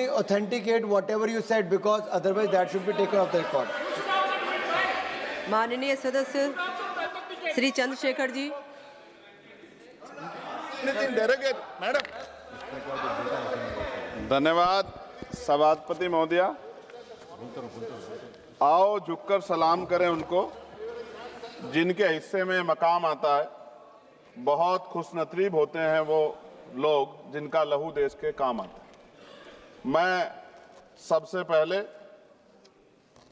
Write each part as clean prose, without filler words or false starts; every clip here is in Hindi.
authenticate whatever you said, because otherwise that should be taken off the record. माननीय सदस्य श्री चंद्रशेखर जी। मैडम धन्यवाद। सभापति महोदय, आओ झुककर सलाम करें उनको जिनके हिस्से में मकाम आता है। बहुत खुशनसीब होते हैं वो लोग जिनका लहू देश के काम आता है। मैं सबसे पहले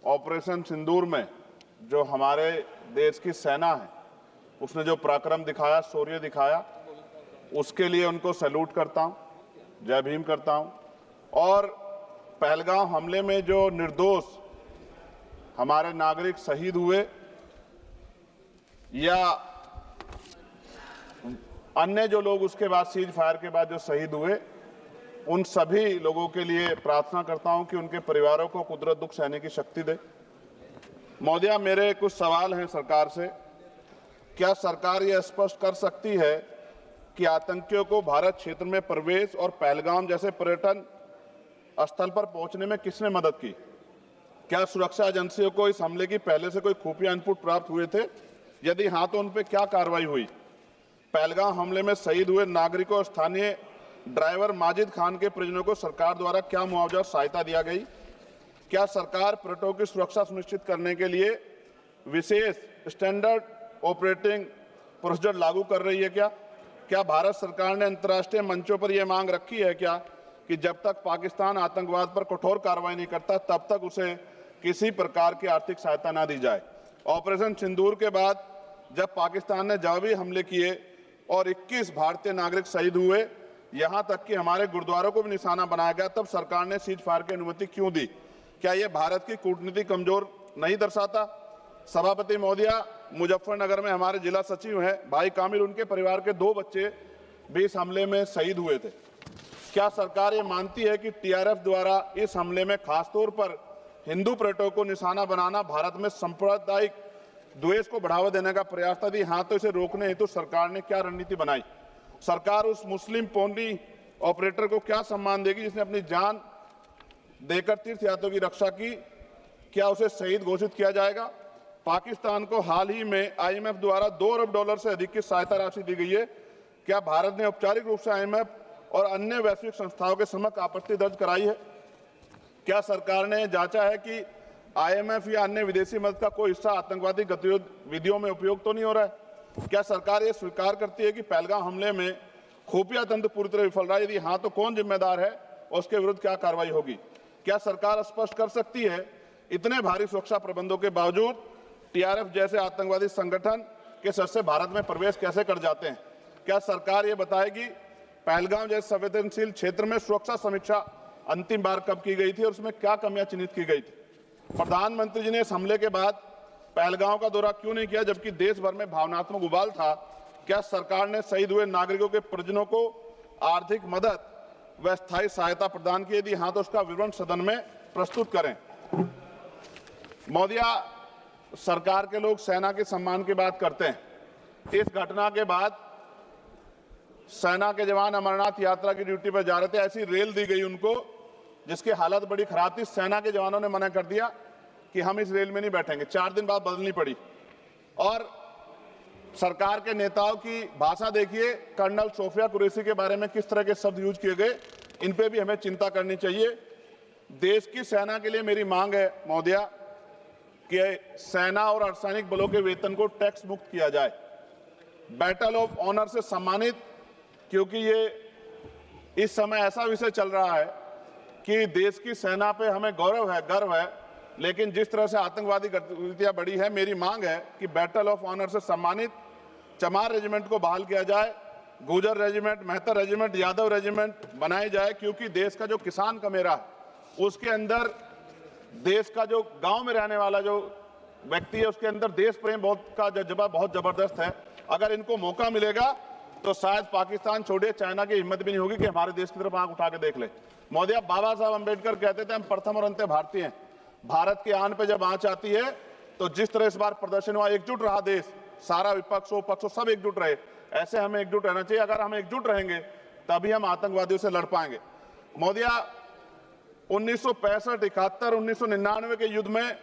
ऑपरेशन सिंदूर में जो हमारे देश की सेना है उसने जो पराक्रम दिखाया, शौर्य दिखाया, उसके लिए उनको सैल्यूट करता हूं, जय भीम करता हूं। और पहलगाम हमले में जो निर्दोष हमारे नागरिक शहीद हुए या अन्य जो लोग उसके बाद सीज फायर के बाद जो शहीद हुए, उन सभी लोगों के लिए प्रार्थना करता हूं कि उनके परिवारों को कुदरत दुख सहने की शक्ति दे। महोदया, मेरे कुछ सवाल हैं सरकार से। क्या सरकार यह स्पष्ट कर सकती है कि आतंकियों को भारत क्षेत्र में प्रवेश और पहलगाम जैसे पर्यटन स्थल पर पहुंचने में किसने मदद की? क्या सुरक्षा एजेंसियों को इस हमले की पहले से कोई खुफिया इनपुट प्राप्त हुए थे? यदि हाँ, तो उन पर क्या कार्रवाई हुई? पहलगाम हमले में शहीद हुए नागरिकों और स्थानीय ड्राइवर माजिद खान के परिजनों को सरकार द्वारा क्या मुआवजा और सहायता दिया गई? क्या सरकार पर्यटकों की सुरक्षा सुनिश्चित करने के लिए विशेष स्टैंडर्ड ऑपरेटिंग प्रोसीजर लागू कर रही है? क्या भारत सरकार ने अंतर्राष्ट्रीय मंचों पर यह मांग रखी है कि जब तक पाकिस्तान आतंकवाद पर कठोर कार्रवाई नहीं करता तब तक उसे किसी प्रकार की आर्थिक सहायता न दी जाए? ऑपरेशन सिंदूर के बाद जब पाकिस्तान ने जवाबी हमले किए और 21 भारतीय नागरिक शहीद हुए, यहां तक कि हमारे गुरुद्वारों को भी निशाना बनाया गया, तब सरकार ने सीज फायर की अनुमति क्यों दी? क्या यह भारत की कूटनीति कमजोर नहीं दर्शाता? सभापति महोदया, मुजफ्फरनगर में हमारे जिला सचिव हैं भाई कामिल, उनके परिवार के 2 बच्चे भी इस हमले में शहीद हुए थे। क्या सरकार ये मानती है कि टीआरएफ द्वारा इस हमले में खासतौर पर हिंदू पर्यटकों को निशाना बनाना भारत में सांप्रदायिक द्वेष को बढ़ावा देने का प्रयास था? यदि हाँ, तो इसे रोकने हेतु सरकार ने क्या रणनीति बनाई? सरकार उस मुस्लिम पोनी ऑपरेटर को क्या सम्मान देगी जिसने अपनी जान देकर तीर्थ यात्रियों की रक्षा की? क्या उसे शहीद घोषित किया जाएगा? पाकिस्तान को हाल ही में आईएमएफ द्वारा $2 अरब से अधिक की सहायता राशि दी गई है। क्या भारत ने औपचारिक रूप से आईएमएफ और अन्य वैश्विक संस्थाओं के समक्ष आपत्ति दर्ज कराई है? क्या सरकार ने जांचा है कि आईएमएफ या अन्य विदेशी मदद का कोई हिस्सा आतंकवादी गतिविधियों में उपयोग तो नहीं हो रहा है? क्या सरकार ये स्वीकार करती है कि पहलगाम हमले में खुफिया तंत्र पूरी तरह विफल रहा है? यदि हाँ, तो कौन जिम्मेदार है और उसके विरुद्ध क्या कार्रवाई होगी? क्या सरकार स्पष्ट कर सकती है इतने भारी सुरक्षा प्रबंधों के बावजूद टीआरएफ जैसे आतंकवादी संगठन के सदस्य भारत में प्रवेश कैसे कर जाते हैं? क्या सरकार ये बताएगी पहलगाम जैसे संवेदनशील क्षेत्र में सुरक्षा समीक्षा अंतिम बार कब की गई थी और उसमें क्या कमियां चिन्हित की गई थी? प्रधानमंत्री जी ने इस हमले के बाद पहलगाम का दौरा क्यों नहीं किया जबकि देश भर में भावनात्मक उबाल था? क्या सरकार ने शहीद हुए नागरिकों के परिजनों को आर्थिक मदद व स्थायी सहायता प्रदान की? यदि हाँ, तो उसका विवरण सदन में प्रस्तुत करें। महोदया, सरकार के लोग सेना के सम्मान की बात करते हैं। इस घटना के बाद सेना के जवान अमरनाथ यात्रा की ड्यूटी पर जा रहे थे, ऐसी रेल दी गई उनको जिसकी हालत बड़ी खराब थी। सेना के जवानों ने मना कर दिया कि हम इस रेल में नहीं बैठेंगे। 4 दिन बाद बदलनी पड़ी। और सरकार के नेताओं की भाषा देखिए, कर्नल सोफिया कुरैशी के बारे में किस तरह के शब्द यूज किए गए, इन पे भी हमें चिंता करनी चाहिए। देश की सेना के लिए मेरी मांग है महोदया कि सेना और अर्धसैनिक बलों के वेतन को टैक्स मुक्त किया जाए, बैटल ऑफ ऑनर से सम्मानित, क्योंकि ये इस समय ऐसा विषय चल रहा है कि देश की सेना पे हमें गौरव है, गर्व है, लेकिन जिस तरह से आतंकवादी गतिविधियां बढ़ी है, मेरी मांग है कि बैटल ऑफ ऑनर से सम्मानित चमार रेजिमेंट को बहाल किया जाए, Gurjar regiment, Mehtar regiment, Yadav regiment बनाए जाए, क्योंकि देश का जो किसान का मेरा उसके अंदर देश का जो गांव में रहने वाला जो व्यक्ति है उसके अंदर देश प्रेम का जज्बा बहुत जबरदस्त है। अगर इनको मौका मिलेगा तो शायद पाकिस्तान छोड़िए, चाइना की हिम्मत भी नहीं होगी कि हमारे देश की तरफ आंख उठा के देख ले। महोदया, बाबा साहब अंबेडकर कहते थे हम प्रथम और अंत्य भारतीय हैं। भारत की आन पे जब आंच आती है तो जिस तरह इस बार प्रदर्शन हुआ, एकजुट रहा देश, सारा विपक्ष हो पक्ष हो सब एकजुट रहे, ऐसे हमें एकजुट रहना चाहिए। अगर हम एकजुट रहेंगे तभी हम आतंकवादियों से लड़ पाएंगे। महोदया, 1965, 71, 1999 के युद्ध में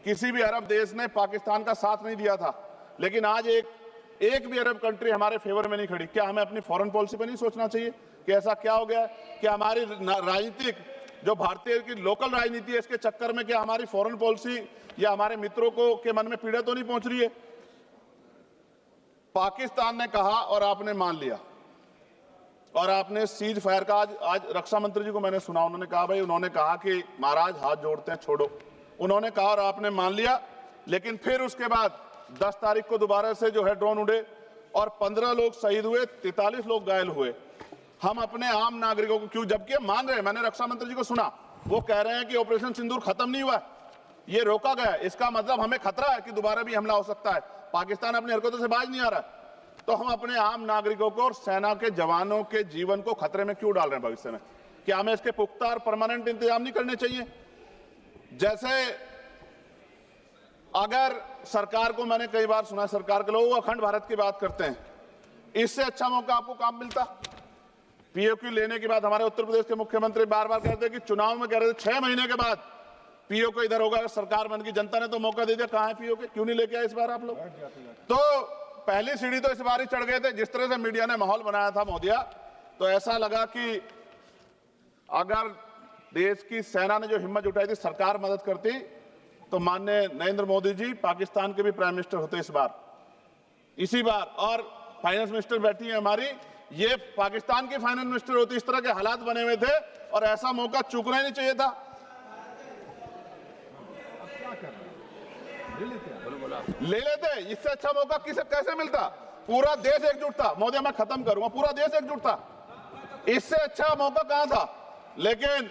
किसी भी अरब देश ने पाकिस्तान का साथ नहीं दिया था, लेकिन आज एक भी अरब कंट्री हमारे फेवर में नहीं खड़ी। क्या हमें अपनी फॉरेन पॉलिसी पर नहीं सोचना चाहिए कि ऐसा क्या हो गया है कि हमारी राजनीतिक जो भारतीय की लोकल राजनीति है, इसके चक्कर में क्या हमारी फॉरेन पॉलिसी या हमारे मित्रों को के मन में पीड़ा तो नहीं पहुंच रही है? पाकिस्तान ने कहा और आपने मान लिया, और आपने सीज फायर का आज रक्षा मंत्री जी को मैंने सुना, उन्होंने कहा भाई, उन्होंने कहा कि महाराज हाथ जोड़ते हैं, छोड़ो, उन्होंने कहा और आपने मान लिया। लेकिन फिर उसके बाद 10 तारीख को दोबारा से जो है ड्रोन उड़े और 15 लोग शहीद हुए, 43 लोग घायल हुए। हम अपने आम नागरिकों को क्यों, जबकि मान रहे हैं, मैंने रक्षा मंत्री जी को सुना, वो कह रहे हैं कि ऑपरेशन सिंदूर खत्म नहीं हुआ है, ये रोका गया है, इसका मतलब हमें खतरा है कि दोबारा भी हमला हो सकता है, पाकिस्तान अपनी हरकतों से बाज नहीं आ रहा है। तो हम अपने आम नागरिकों को और सेना के जवानों के जीवन को खतरे में क्यों डाल रहे हैं भविष्य में? क्या हमें इसके पुख्ता और परमानेंट इंतजाम नहीं करने चाहिए? जैसे अगर सरकार को, मैंने कई बार सुना सरकार के लोग अखंड भारत की बात करते हैं, इससे अच्छा मौका आपको काम मिलता। पीओक्यू लेने के बाद हमारे उत्तर प्रदेश के मुख्यमंत्री बार बार कहते हैं कि चुनाव में कह रहे थे 6 महीने के बाद पीओक्यू इधर होगा, अगर सरकार बन की, जनता ने तो मौका दे दिया, कहां है पीओक्यू? क्यों नहीं लेके आए इस बार आप लोग? तो पहली सीढ़ी तो इस बार ही चढ़ गए थे। जिस तरह से मीडिया ने माहौल बनाया था मोदिया, तो ऐसा लगा कि अगर देश की सेना ने जो हिम्मत जुटाई थी, सरकार मदद करती, तो माननीय नरेंद्र मोदी जी पाकिस्तान के भी प्राइम मिनिस्टर होते इस बार, इसी बार, और फाइनेंस मिनिस्टर बैठी है हमारी, ये पाकिस्तान की फाइनेंस मिनिस्टर होती। इस तरह के हालात बने हुए थे और ऐसा मौका चूकना ही नहीं चाहिए था। ले लेते, इससे अच्छा मौका कैसे मिलता? पूरा देश एकजुट था। मोदी, मैं खत्म करूंगा, पूरा देश एकजुट था, इससे अच्छा मौका कहां था? लेकिन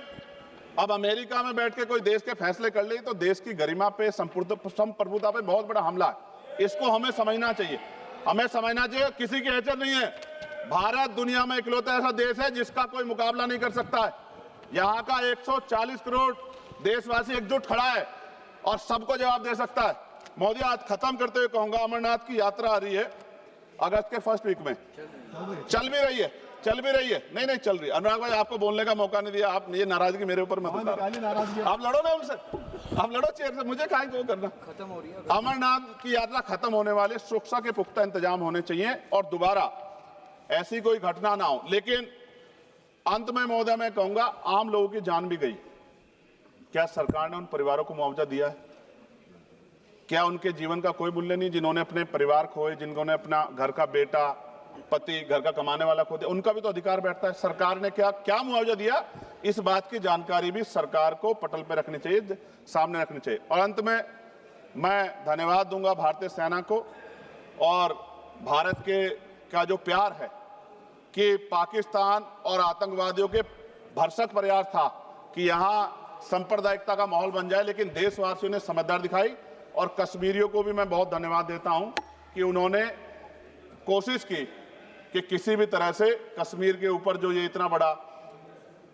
अब अमेरिका में बैठ के कोई देश के फैसले कर ले तो देश की गरिमा पे, संप्रभुता पे बहुत बड़ा हमला है। इसको हमें समझना चाहिए, हमें समझना चाहिए किसी की हैसियत नहीं है। भारत दुनिया में इकलौता ऐसा देश है जिसका कोई मुकाबला नहीं कर सकता है। यहाँ का 140 करोड़ देशवासी एकजुट खड़ा है और सबको जवाब दे सकता है। मोदी, आज खत्म करते हुए कहूंगा, अमरनाथ की यात्रा आ रही है अगस्त के फर्स्ट वीक में, चल भी रही है, नहीं चल रही। अनुराग भाई, आपको बोलने का मौका नहीं दिया, आप ये नाराजगी मेरे ऊपर मत उतारो, आप लड़ो ना उनसे, आप लड़ो चेयर से, मुझे काहे को करना। खत्म हो रही है अमरनाथ की यात्रा, खत्म होने वाले, सुरक्षा के पुख्ता इंतजाम होने चाहिए और दोबारा ऐसी कोई घटना ना हो। लेकिन अंत में महोदय मैं कहूंगा, आम लोगों की जान भी गई, क्या सरकार ने उन परिवारों को मुआवजा दिया है? क्या उनके जीवन का कोई मूल्य नहीं? जिन्होंने अपने परिवार खोए, जिन्होंने अपना घर का बेटा, पति, घर का कमाने वाला खो दिया, उनका भी तो अधिकार बैठता है। सरकार ने क्या मुआवजा दिया, इस बात की जानकारी भी सरकार को पटल पर रखनी चाहिए, सामने रखनी चाहिए। और अंत में मैं धन्यवाद दूंगा भारतीय सेना को और भारत का जो प्यार है कि पाकिस्तान और आतंकवादियों के भरसक प्रयास था कि यहां सांप्रदायिकता का माहौल बन जाए, लेकिन देशवासियों ने समझदारी दिखाई। और कश्मीरियों को भी मैं बहुत धन्यवाद देता हूं कि उन्होंने कोशिश की कि किसी भी तरह से कश्मीर के ऊपर जो ये इतना बड़ा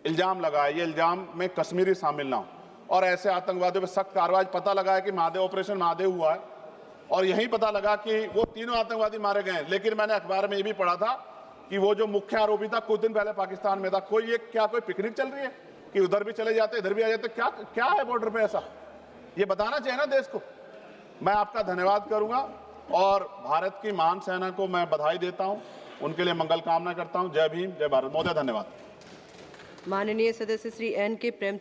इल्जाम लगा है, ये इल्जाम में कश्मीरी शामिल ना हो और ऐसे आतंकवादियों पर सख्त कार्रवाई। पता लगा है कि ऑपरेशन महादेव हुआ है और यही पता लगा कि वो 3 आतंकवादी मारे गए। लेकिन मैंने अखबार में ये भी पढ़ा था कि वो जो मुख्य आरोपी था कुछ दिन पहले पाकिस्तान में था। कोई पिकनिक चल रही है कि उधर भी चले जाते, इधर भी आ जाते? क्या है बॉर्डर पे ऐसा? ये बताना चाहिए ना देश को। मैं आपका धन्यवाद करूंगा और भारत की महान सेना को मैं बधाई देता हूं, उनके लिए मंगल कामना करता हूं। जय भीम, जय भारत। महोदय धन्यवाद। माननीय सदस्य श्री N. K. प्रेम